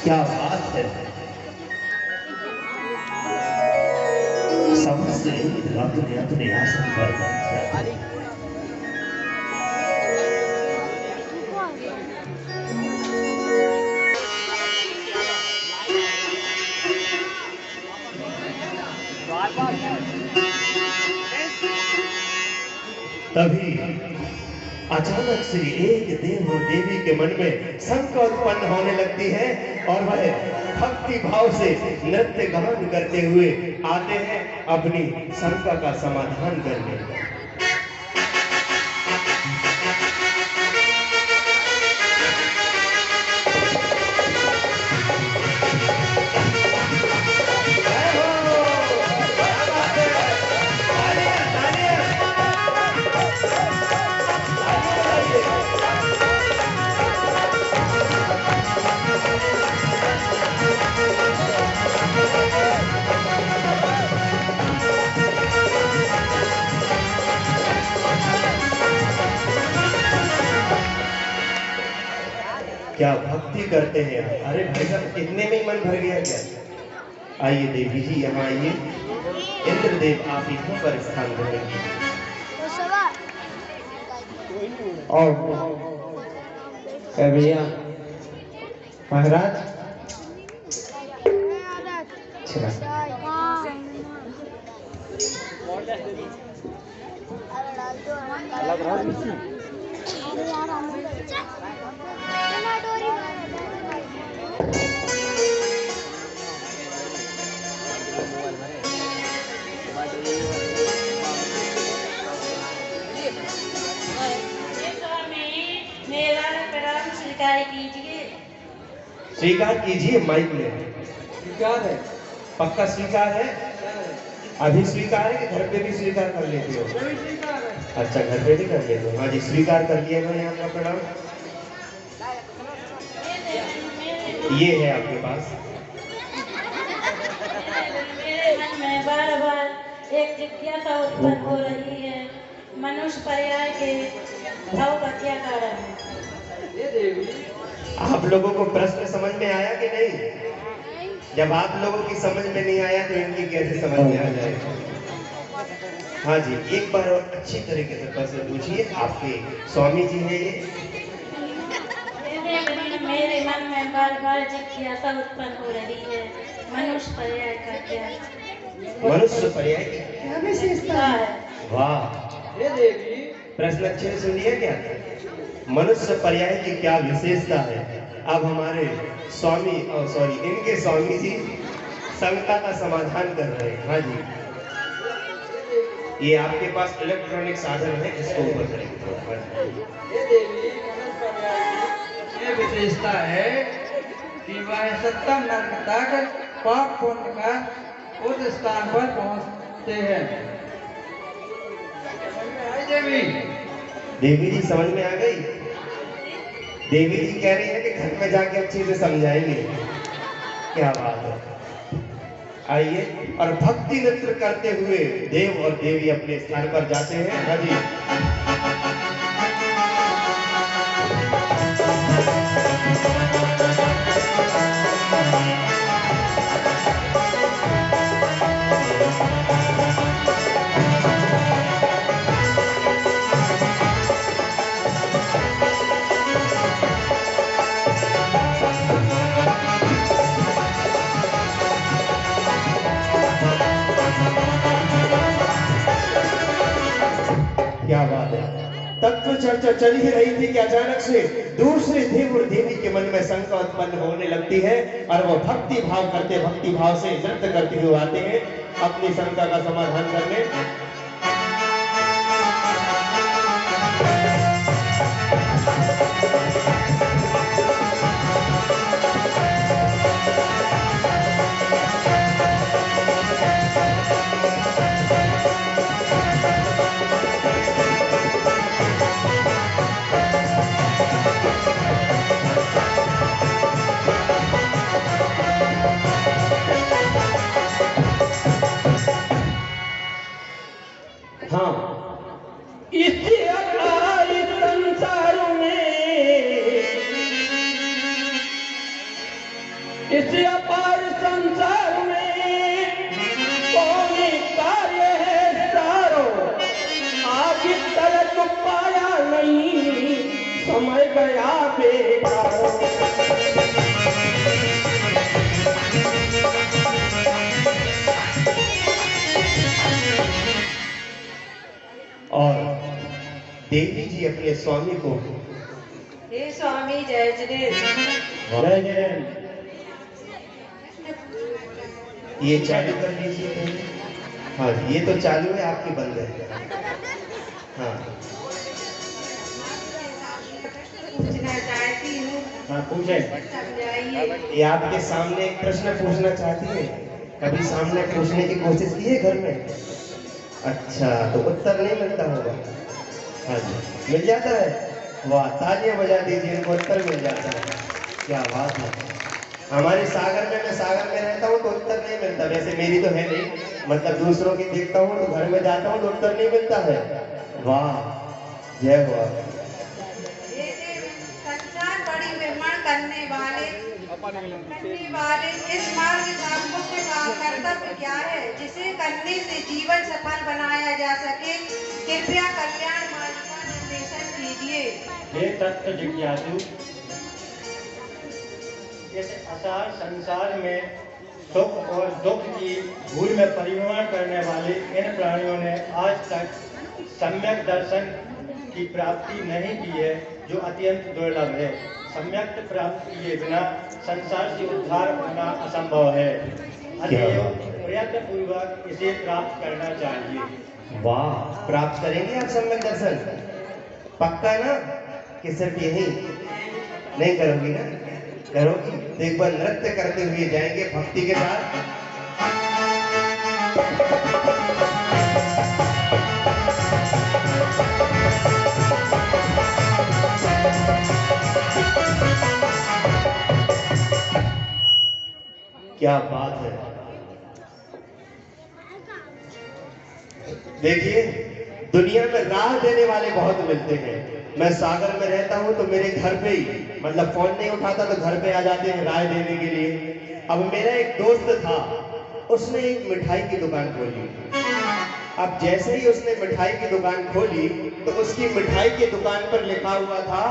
क्या बात है। समस्त अपने अपने आसन पर बैठ। तभी अचानक से एक देव और देवी के मन में शंका उत्पन्न होने लगती है और वह भक्ति भाव से नृत्य गान करते हुए आते हैं अपनी शंका का समाधान करने। क्या भक्ति करते हैं। अरे भाई साहब इतने में ही मन भर गया क्या। आइए देवी जी यहाँ आइए। इंद्रदेव आप यहाँ पर स्थान करेंगे। और भैया महाराज स्वीकार कीजिए। माइक में स्वीकार है। पक्का स्वीकार है। अभी स्वीकार है कि घर पे भी स्वीकार कर लेते हो। अच्छा घर पे भी कर लेते हो। हाँ जी स्वीकार कर लिया मैंने आपका प्रणाम। ये है आपके पास। मेरे मन में बार बार एक जिज्ञासा उत्पन्न हो रही है। मनुष्य पर्याय के भाव का क्या कारण है। आप लोगों को प्रश्न समझ में आया कि नहीं। जब आप लोगों की समझ में नहीं आया तो इनकी कैसे समझ में आ जाएगा। हाँ जी एक बार और अच्छी तरीके से प्रश्न पूछिए। आपके स्वामी जी हैं ये। मेरे मन में बार बार जिज्ञासा उत्पन्न हो रही है। मनुष्य पर्याय का क्या। मनुष्य पर्याय की क्या विशेषता है। वाह प्रश्न अच्छे से सुनिए। क्या मनुष्य पर्याय की क्या विशेषता है। अब हमारे स्वामी सॉरी इनके स्वामी जी शंका का समाधान कर रहे हैं। हाँ जी ये आपके पास इलेक्ट्रॉनिक साधन है इसको ऊपर करेंगे। ये विशेषता है कि वह 70 नर्क तक पाप पुण्य का उस स्थान पर पहुंचते हैं। देवी जी समझ में आ गई। देवी जी कह रही है कि घर में जाके अच्छे से समझाएंगे। क्या बात है। आइए और भक्ति नृत्य करते हुए देव और देवी अपने स्थान पर जाते हैं। हाँ जी क्या बात है। तब तो चर्चा चल ही रही थी कि अचानक से दूर से देव और देवी के मन में शंका उत्पन्न होने लगती है और वो भक्ति भाव से नृत्य करते हुए आते हैं अपनी शंका का समाधान करने। इस अपार संसार में कौन कार्य है सारो, आज तक पाया नहीं, समय गया बेकार। और देवी जी अपने स्वामी को, हे स्वामी जय जिनेन्द्र, जय जय, ये चालू कर लीजिए। हाँ ये तो चालू है, आपकी बंद है। हाँ पूछना चाहती हूँ, हाँ पूछे। समझाइए। ये आपके सामने एक प्रश्न पूछना चाहती है, कभी सामने पूछने की कोशिश की है घर में? अच्छा, तो उत्तर नहीं मिलता होगा। हाँ जी, मिल जाता है। वाह, तालियां बजा दीजिए, इनको उत्तर मिल जाता है। क्या बात है। हमारे सागर में, मैं सागर में रहता हूँ तो उत्तर नहीं मिलता। वैसे मेरी तो है नहीं, मतलब दूसरों की देखता हूँ तो घर में जाता हूँ तो उत्तर नहीं मिलता है। वाह, जय हो। संसार बड़ी विमण करने वाले इस मार्ग का मुख्य कर्तव्य क्या है, जिसे करने से जीवन सफल बनाया जा सके? कृपया कल्याण मार्ग का निर्देशन कीजिए। हे तत्व जिज्ञासु, इस असार संसार में सुख और दुख की भूल में परिभ्रमण करने वाले इन प्राणियों ने आज तक सम्यक दर्शन की प्राप्ति नहीं की है, जो अत्यंत दुर्लभ है। सम्यक प्राप्ति किए बिना संसार से उद्धार होना असंभव है। अतएव प्रयत्न पूर्वक इसे प्राप्त करना चाहिए। वाह, प्राप्त करेंगे आप सम्यक दर्शन? पक्का ना कि सिर्फ यही नहीं करोगी ना? करोगी तो एक बार नृत्य करते हुए जाएंगे भक्ति के साथ। क्या बात है। देखिए, दुनिया में राह देने वाले बहुत मिलते हैं। मैं सागर में रहता हूं तो मेरे घर पे ही, मतलब फोन नहीं उठाता तो घर पे आ जाते हैं राय देने के लिए। अब मेरा एक दोस्त था, उसने एक मिठाई की दुकान खोली। अब जैसे ही उसने मिठाई की दुकान खोली तो उसकी मिठाई की दुकान पर लिखा हुआ था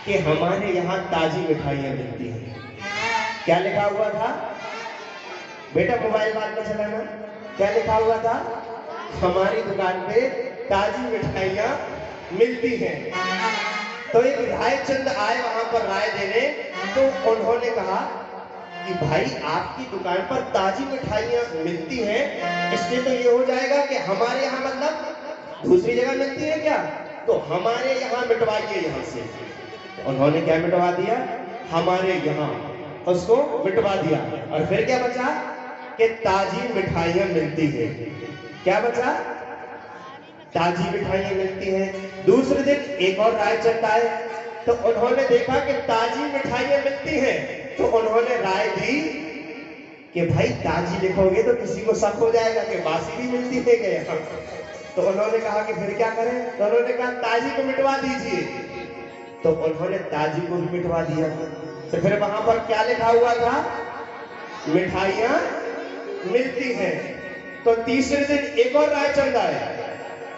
कि हमारे यहाँ ताजी मिठाइयाँ मिलती हैं। क्या लिखा हुआ था बेटा? मोबाइल बाद में चलाना। क्या लिखा हुआ था? हमारी दुकान पे ताजी मिठाइयाँ मिलती हैं। तो एक रायचंद आए वहां पर राय देने, तो उन्होंने कहा कि भाई आपकी दुकान पर ताजी मिठाइयाँ मिलती हैं, इसलिए तो ये हो जाएगा कि हमारे यहाँ मतलब दूसरी जगह मिलती है क्या? तो हमारे यहाँ मिटवाइए यहाँ से। तो उन्होंने क्या मिटवा दिया? हमारे यहाँ, उसको मिटवा दिया। और फिर क्या बचा कि ताजी मिठाइयाँ मिलती है। क्या बचा? ताजी मिठाइयाँ मिलती हैं। दूसरे दिन एक और रायचंद आए तो उन्होंने देखा कि ताजी मिठाइयाँ मिलती हैं, तो उन्होंने राय दी कि भाई ताजी लिखोगे तो किसी को शक हो जाएगा कि बासी भी मिलती है क्या? तो उन्होंने कहा कि फिर क्या करें? तो उन्होंने कहा ताजी को मिटवा दीजिए। तो उन्होंने ताजी को भी मिटवा दिया। तो फिर वहां पर क्या लिखा हुआ था? मिठाइयाँ मिलती हैं। तो तीसरे दिन एक और रायचंद आए,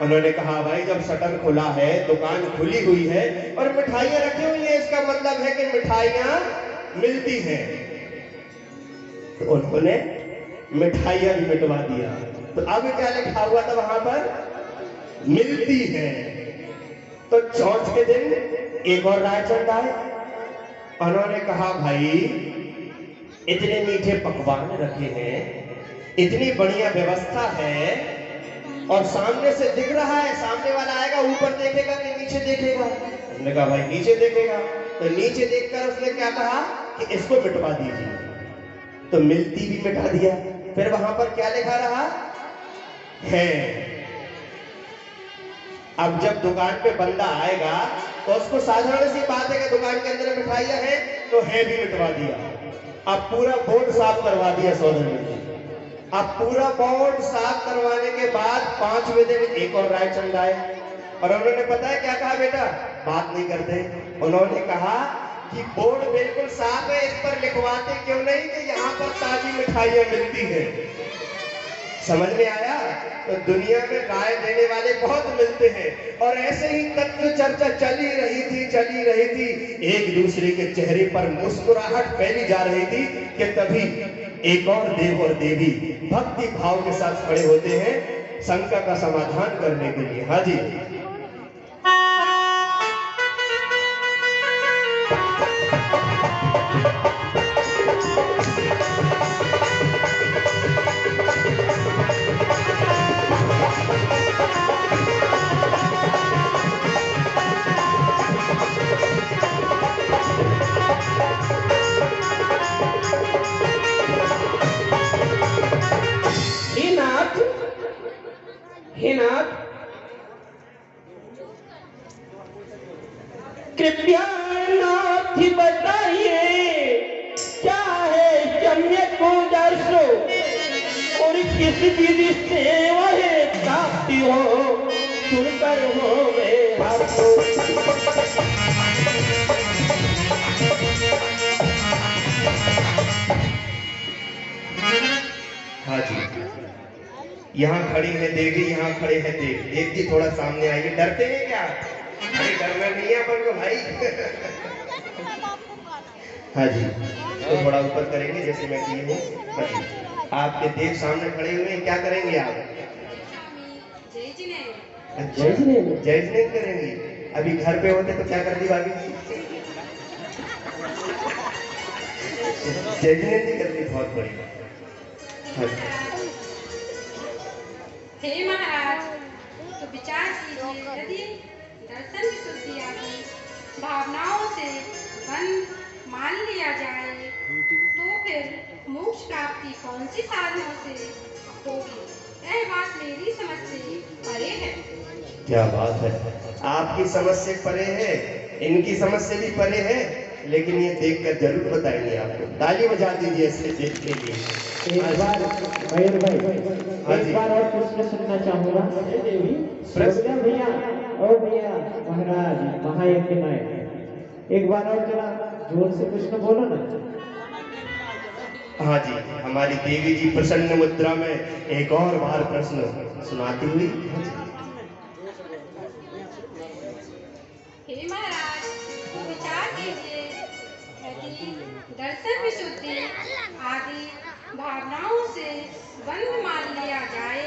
उन्होंने कहा भाई जब शटर खुला है, दुकान खुली हुई है और मिठाइयाँ रखी हुई हैं, इसका मतलब है कि मिठाइयाँ मिलती हैं। तो उन्होंने मिठाइयाँ भी मिटवा दिया। तो अब क्या लिखा हुआ था वहां पर? मिलती है। तो चौथे दिन एक और रायचंद आए, उन्होंने कहा भाई इतने मीठे पकवान रखे हैं, इतनी बढ़िया व्यवस्था है और सामने से दिख रहा है, सामने वाला आएगा ऊपर देखेगा कि नीचे देखेगा? उसने कहा भाई नीचे देखेगा। तो नीचे देखकर उसने क्या कहा कि इसको मिटवा दीजिए। तो मिलती भी मिटा दिया। फिर वहां पर क्या लिखा रहा है? अब जब दुकान पे बंदा आएगा तो उसको साधारण सी बात है कि दुकान के अंदर मिठाइयाँ हैं, तो है भी मिटवा दिया। अब पूरा बोर्ड साफ करवा दिया सौदर ने। अब पूरा बोर्ड साफ करवाने के बाद 5वें दिन एक और रायचंद आए और उन्होंने पता है क्या कहा? बेटा बात नहीं करते। उन्होंने कहा कि बोर्ड बिल्कुल साफ है, इस पर लिखवाते क्यों नहीं कि यहाँ पर ताजी मिठाइयाँ मिलती हैं। समझ में आया? तो दुनिया में राय देने वाले बहुत मिलते हैं, और ऐसे ही तत्व चर्चा चली रही थी, एक दूसरे के चेहरे पर मुस्कुराहट फैली जा रही थी कि तभी एक और देव और देवी भक्ति भाव के साथ खड़े होते हैं शंका का समाधान करने के लिए। हाँ जी, हे नाथ, कृपया नाथ बताइए क्या है सम्यक दर्शो और किस विधि से वह प्राप्ति हो, सुनकर हो गए आपको। हाँ जी, यहाँ खड़ी है देवी, यहाँ खड़े हैं देव। देव जी थोड़ा सामने आइए। डरते हैं क्या? अरे डरना नहीं है अपन को भाई। हाँ जी, तो थोड़ा ऊपर करेंगे जैसे मैं किए हूँ। हाँ जी, आपके देव सामने खड़े हुए हैं, क्या करेंगे आप? जय जिनेंद्र करेंगे। अभी घर पे होते तो क्या करती भाभी? जय जिनेंद्र करती, बहुत बढ़िया। हाँ जी, हे महाराज, तो विचार कीजिए, यदि दर्शन विशुद्धि आदि भावनाओं से बंध मान लिया जाए तो फिर मोक्ष प्राप्ति कौन सी साधनों से होगी? यह बात मेरी समझ से परे है। क्या बात है, आपकी समझ से परे है, इनकी समझ से भी परे है, लेकिन ये देखकर जरूर बताएंगे आपको। ताली बजा दीजिए इससे देख के लिए। एक बार मयूर भाई, एक बार और प्रश्न सुनना चाहूंगा। प्रश्न भैया, ओ भैया महाराज महायज्ञ नायक, एक बार और जरा जोर से प्रश्न बोलो ना। हाँ जी, हमारी देवी जी प्रसन्न मुद्रा में एक और बार प्रश्न सुनाती हुई। हे महाराज, तो विचार कीजिए, यदि दर्शन विशुद्धि आदि भावनाओं से बंध मान लिया जाए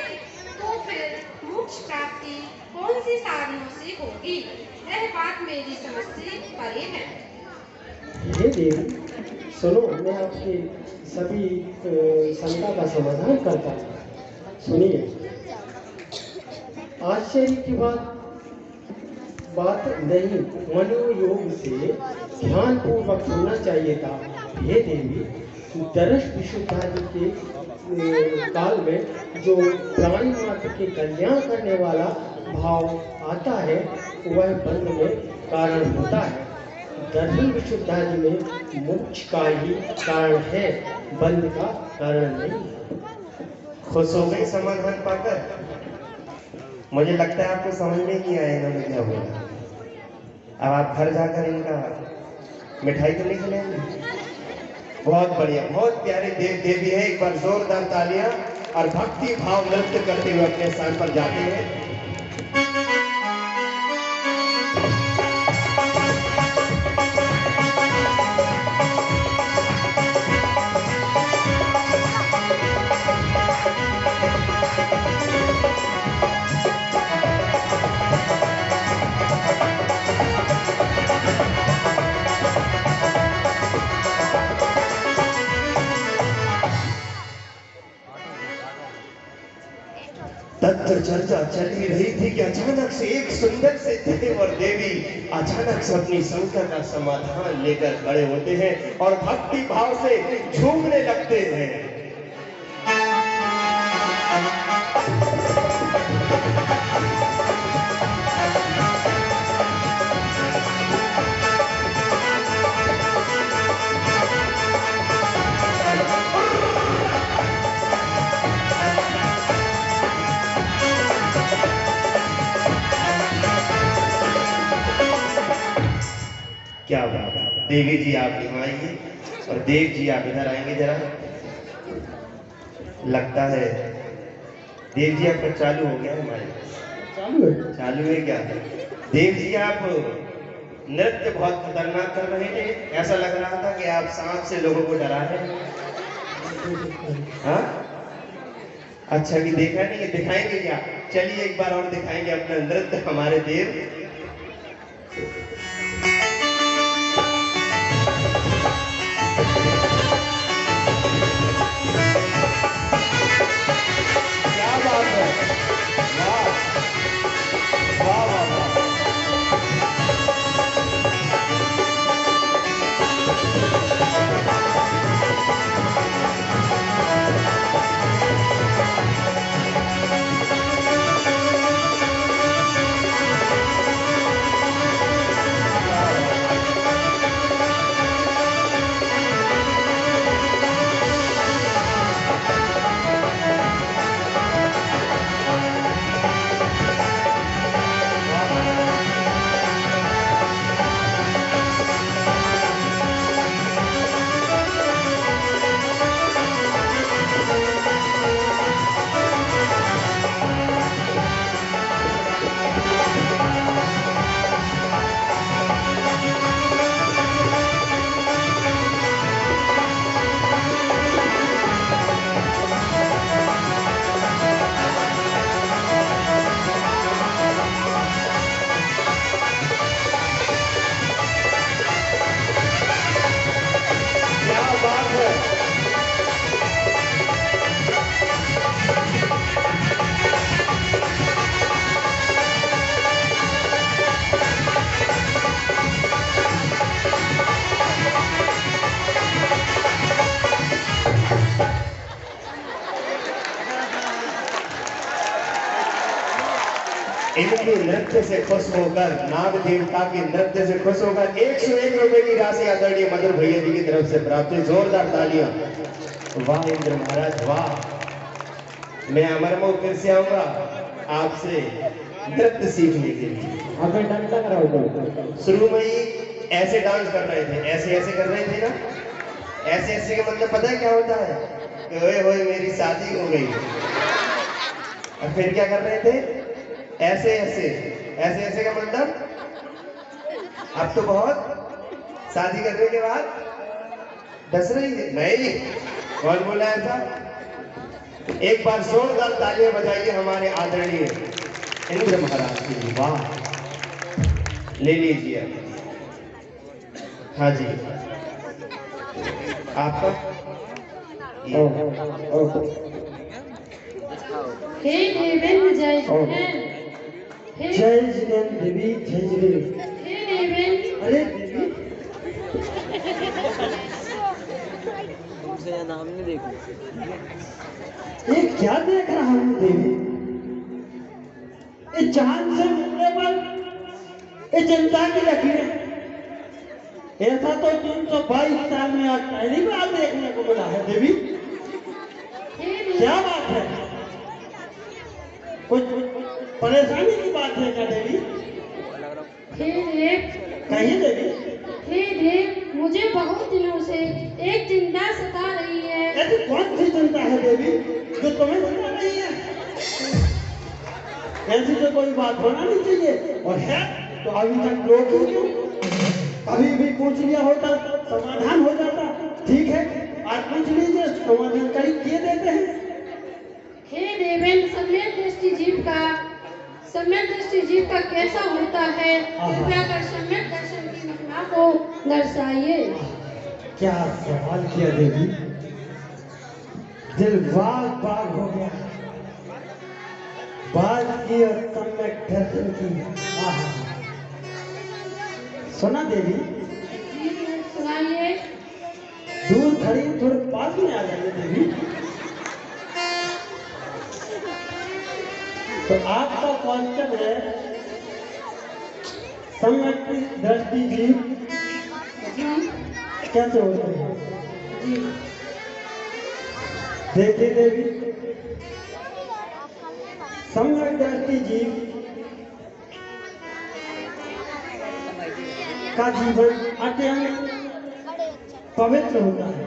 तो फिर मोक्ष प्राप्ति कौन सी साधनों से होगी? यह बात मेरी समझ से परे है। हे देवी सुनो, मैं आपकी सभी शंका का समाधान करता हूँ। सुनिए, आश्चर्य की बात नहीं, मनोयोग से ध्यान पूर्वक सुनना चाहिए था। हे देवी, दर्श विशुद्धादि के काल में जो प्राणी मात्र के कल्याण करने वाला भाव आता है वह बंध में कारण होता है। दर्शन विशुद्धादि में मोक्ष का ही कारण है, बंध का कारण नहीं। खुश हो गई समाधान पाकर? मुझे लगता है आपको समझ में नहीं आया इन्होंने क्या बोला। अब आप घर जाकर इनका मिठाई तो नहीं खिलाएंगे? बहुत बढ़िया, बहुत प्यारे देव देवी है। एक बार जोरदार तालियां और भक्ति भाव नृत्य करते हुए अपने स्थान पर जाते हैं। तत्र चर्चा चली रही थी कि अचानक से एक सुंदर से देव और देवी अचानक से अपनी शंका का समाधान लेकर खड़े होते हैं और भक्ति भाव से झूमने लगते हैं। क्या बात है। देवी जी आप यहाँ आइए और देव जी आप इधर आएंगे जरा। लगता है देव जी आपका चालू हो गया है हमारे। चालू है क्या? देव जी आप नृत्य बहुत खतरनाक कर रहे थे, ऐसा लग रहा था कि आप सांप से लोगों को डरा रहे हैं। हाँ अच्छा कि देखा नहीं है, दिखाएंगे क्या? चलिए एक बार और दिखाएंगे अपना नृत्य हमारे देव। क्या बात है, वाह वाह वाह वाह। इनके नृत्य से खुश होकर, नाग देवता के नृत्य से खुश होकर 101 रुपए की राशि आदरणीय मधुर भैया जी की तरफ से प्राप्त हुई। जोरदार तालियां। वाह इंद्र महाराज वाह। मैं अमरमो फिर से आऊंगा आपसे नृत्य सीखने के लिए। शुरू में ही ऐसे डांस कर रहे थे, ऐसे ऐसे कर रहे थे ना। ऐसे ऐसे का मतलब पता है क्या होता है? कि ओए होए मेरी शादी हो गई। और फिर क्या कर रहे थे? ऐसे ऐसे ऐसे ऐसे का मतलब अब तो बहुत शादी करने के बाद दस रही है नहीं। कौन बोला ऐसा? एक बार जोरदार तालियां बजाइए हमारे आदरणीय इंद्र महाराज की। वाह ले लीजिए। हाँ जी आपका हे देवेंद्र जय जय। जय जिनेन्द्र देवी, जय जिनेन्द्र। हे देवेंद्र। अरे देवी तुमसे ज्यादा हमने देखा। ये क्या देख रहा हूँ देवी? ये चांद से मिलने पर ये जनता की लकीरें। ऐसा तो 322 साल में आज पहली बार देखने को मिला है देवी। क्या बात है? कुछ परेशानी की बात है क्या देवी? हे देव। कहिए देवी। हे देव, मुझे बहुत दिनों से एक चिंता सता रही है। ऐसी कौन सी चिंता है देवी जो तुम्हें सता रही है? ऐसी तो कोई बात होना नहीं चाहिए, और है तो अभी तक लोग क्यों? अभी भी पूछ लिया होता समाधान हो जाता। ठीक है आज पूछ लीजिए, समाधान करी किए देते हैं। हे देवेंद्र, सम्यक दृष्टि जीव का कैसा होता है? कृपया कर सम्यक दर्शन की महिमा को दर्शाइए। क्या सवाल किया देवी, दिल बाग बाग हो गया। बात की और सम्यक दर्शन की। आहा सुना देवी? सुनाइए। दूर खड़ी थोड़े पास में आ जाइए देवी। तो आपका क्वेश्चन है सम्यक दृष्टि जीव कैसे होते हैं? देखिए देवी, सम्यक दृष्टि जीव का जीवन अत्यंत पवित्र होता है।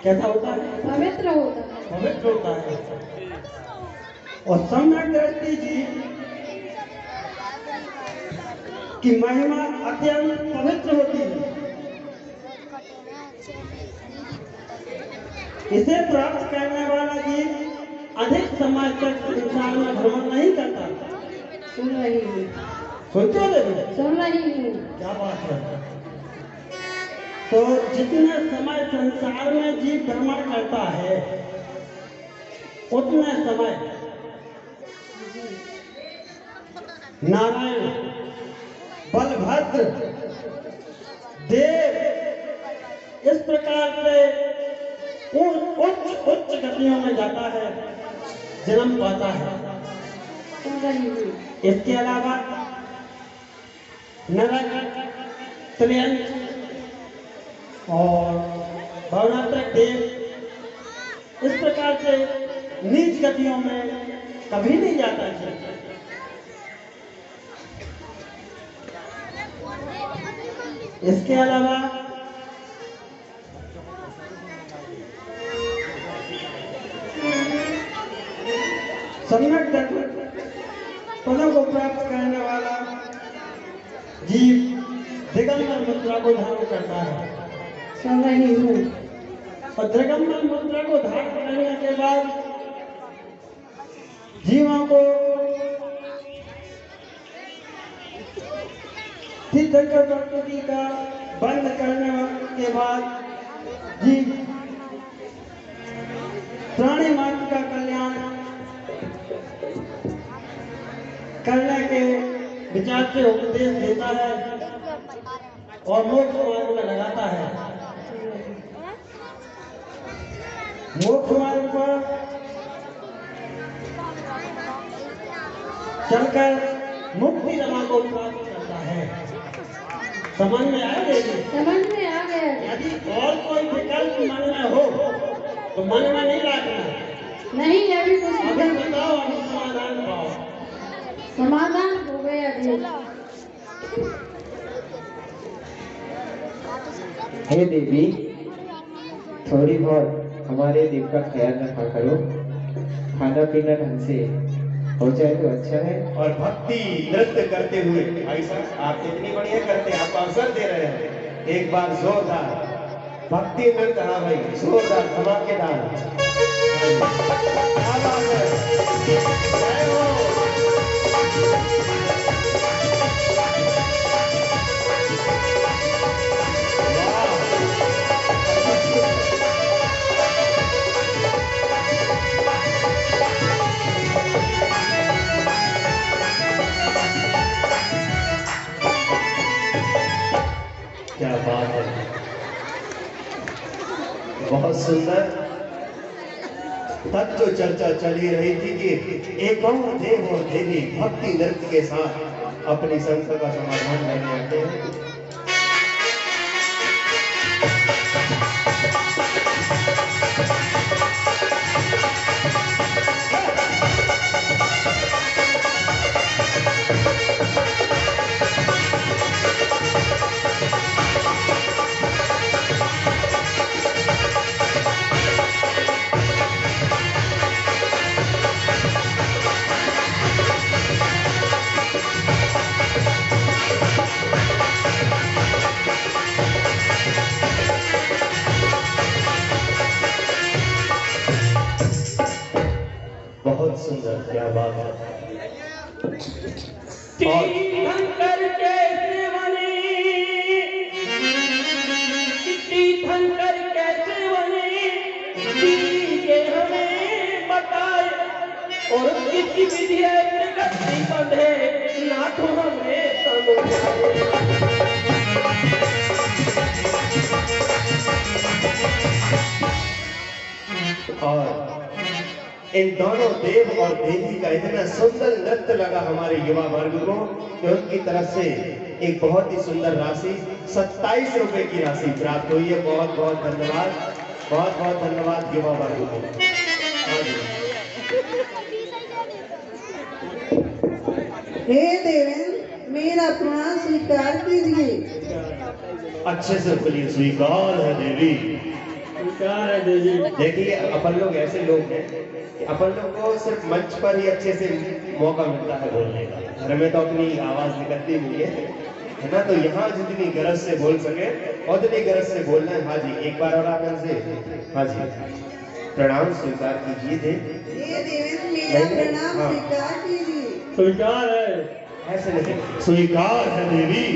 कैसा होता है? पवित्र होता है। पवित्र होता है। और सम्यक दृष्टि जी की महिमा अत्यंत पवित्र होती है। इसे प्राप्त करने वाला जीव अधिक समय तक संसार में भ्रमण नहीं करता। सुन रही हूँ, सुनते हो देवी? सुन रही हूँ। क्या बात है। तो जितने समय संसार में जीव भ्रमण करता है उतने समय नारायण बलभद्र देव इस प्रकार से उच्च उच्च गतियों में जाता है, जन्म पाता है। सुन रही हूँ। इसके अलावा नरक, त्रियंक और भवनात्रक देव इस प्रकार से नीच गतियों में कभी नहीं जाता है। इसके अलावा सम्यक पदों को प्राप्त करने वाला जीव दिगंबर मुद्रा को धारण करता है। सुन रही हूँ। और दिगंबर मुद्रा को धारण करने के बाद जीवों को तीर्थंकर प्रकृति का बंद करने के बाद जीव प्राणी मात्र का कल्याण करने के विचार से उपदेश देता है और मोक्ष मार्ग में लगाता है। मोक्ष मार्ग पर चलकर मुक्ति रमा को प्राप्त करता है। समझ में आ गई? समझ में आ गया। यदि और कोई विकल्प मन में हो तो मन में नहीं रखना। नहीं, अभी कुछ अभी बताओ, अभी समाधान पाओ। समाधान हो गया जी। हे देवी, थोड़ी बहुत हमारे देव का ख्याल रखा करो। खाना पीना ढंग से हो जाए तो अच्छा है। और भक्ति नृत्य करते हुए भाई साहब आप इतनी बढ़िया करते हैं, आप अवसर दे रहे हैं। एक बार जोरदार भक्ति नृत्य, हाँ भाई जोरदार धमाकेदार। क्या बात है, जय हो। क्या बात है, बहुत सुंदर। तब जो चर्चा चली रही थी कि एक और देव और देवी भक्ति नृत्य के साथ अपनी समस्या का समाधान करने आते हैं। बहुत सुंदर, क्या बात है। तीर्थंकर कैसे बने, तीर्थंकर कैसे बने, ये हमें बताए। और किसी विधि प्रगति बंधे नाथ हमें समझाए। और इन दोनों देव और देवी का इतना सुंदर नृत्य लगा हमारे युवा वर्ग को कि उनकी तरफ से एक बहुत ही सुंदर राशि 27 रुपए की राशि प्राप्त हुई है। बहुत बहुत धन्यवाद, बहुत बहुत धन्यवाद युवा वर्ग को। हे देवेंद्र, मेरा प्रणाम स्वीकार कीजिए। अच्छे से बोलिए, स्वीकार है देवी। स्वीकार है देवी। देखिए अपन लोग ऐसे लोग हैं कि अपन लोग को सिर्फ मंच पर ही अच्छे से मौका मिलता है बोलने का, घर में तो अपनी आवाज निकलती नहीं है ना। तो यहाँ जितनी गरज से बोल सके उतनी गरज से बोलना है। हाँ जी, एक बार और आप हमसे हाँ जी प्रणाम स्वीकार कीजिए दे। ये देवी मेरा प्रणाम हाँ। स्वीकार कीजिए। स्वीकार है। ऐसे नहीं, स्वीकार है देवी।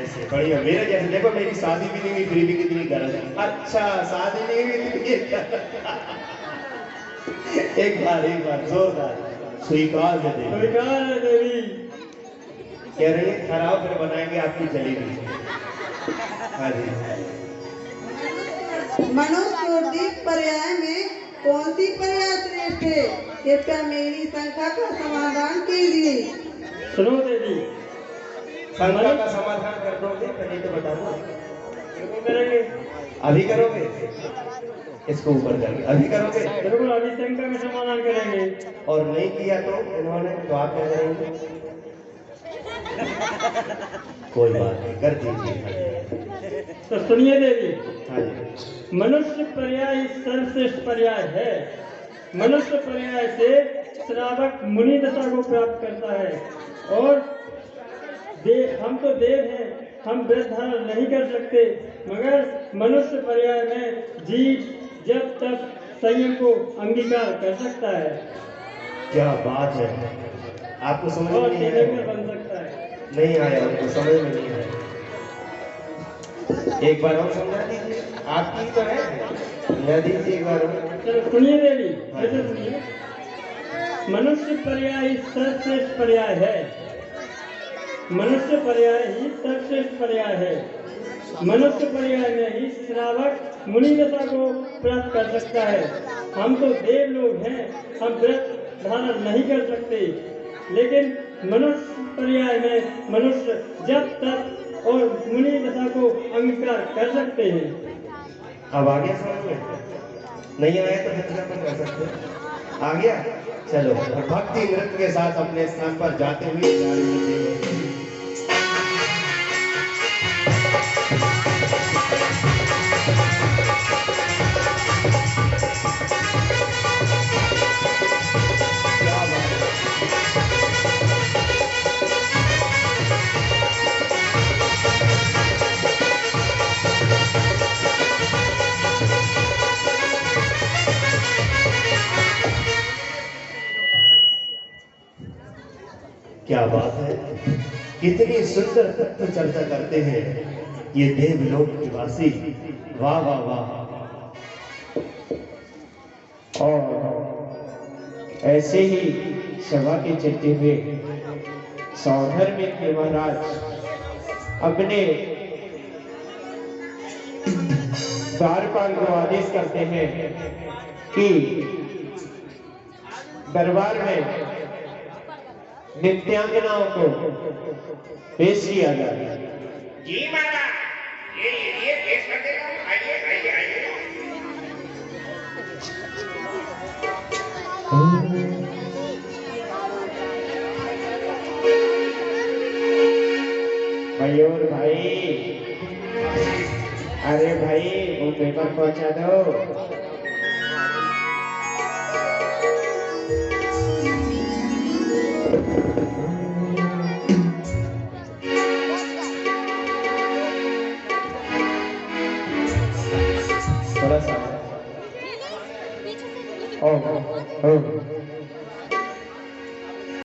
ऐसे बढ़िया, मेरे जैसे देखो, मेरी शादी भी नहीं हुई फिर भी कितनी गरज है। अच्छा शादी नहीं हुई एक बार जोरदार स्वीकार है देवी। स्वीकार है देवी। कह रही है खराब फिर बनाएंगे आपकी जलेबी। हाँ जी। मनुष्य और दीप पर्याय में कौन सी पर्याय श्रेष्ठ है? कृपया मेरी शंका का समाधान कीजिए। सुनो देवी, शंका का समाधान कर दोगे? पहले तो बता दो। करेंगे। अभी करोगे? इसको ऊपर करके अभी करोगे? बिल्कुल, अभी शंका का समाधान करेंगे। और नहीं किया तो इन्होंने, तो आप क्या करेंगे? कोई बात नहीं, कर दीजिए। तो सुनिए देवी, हाँ जी। मनुष्य पर्याय सर्वश्रेष्ठ पर्याय है। मनुष्य पर्याय से श्रावक मुनि दशा को प्राप्त करता है। और हम तो देव हैं, हम व्रत धारण नहीं कर सकते, मगर मनुष्य पर्याय में जीव जब तक संयम को अंगीकार कर सकता है। क्या बात है, आपको समझ और में नहीं देवकर आया? बन सकता है। नहीं आया, उनको समझ में नहीं आया। एक बार और समझा दीजिए, आपकी तो है, समझा दीजिए एक बार और। चलो सुनिए देवी, ऐसे सुनिए। मनुष्य पर्याय सर्वश्रेष्ठ पर्याय है। मनुष्य पर्याय ही सर्वश्रेष्ठ पर्याय है। मनुष्य पर्याय में ही श्रावक मुनि दशा को प्राप्त कर सकता है। हम तो देव लोग हैं, हम व्रत धारण नहीं कर सकते, लेकिन मनुष्य पर्याय में मनुष्य जब तक और मुनि दशा को अंगीकार कर सकते हैं। अब आ गया समझ में? नहीं आया तो हथला पर कर सकते हैं। आ गया? चलो, भक्ति नृत्य के साथ अपने स्थान पर जाते हुए जा रहे हैं। क्या बात है, कितनी सुंदर तत्व चर्चा करते हैं ये देवलोक निवासी। वाह वाह वाह। और ऐसे ही सभा के चलते हुए सौधर में के महाराज अपने द्वारपाल को आदेश करते हैं कि दरबार में नित्यांगनाओं को पेश किया जाए। जी महाराज, ये पेश कर देगा। आइए आइए आइए। मयूर भाई, अरे भाई वो पेपर पहुंचा दो। थोड़ा सा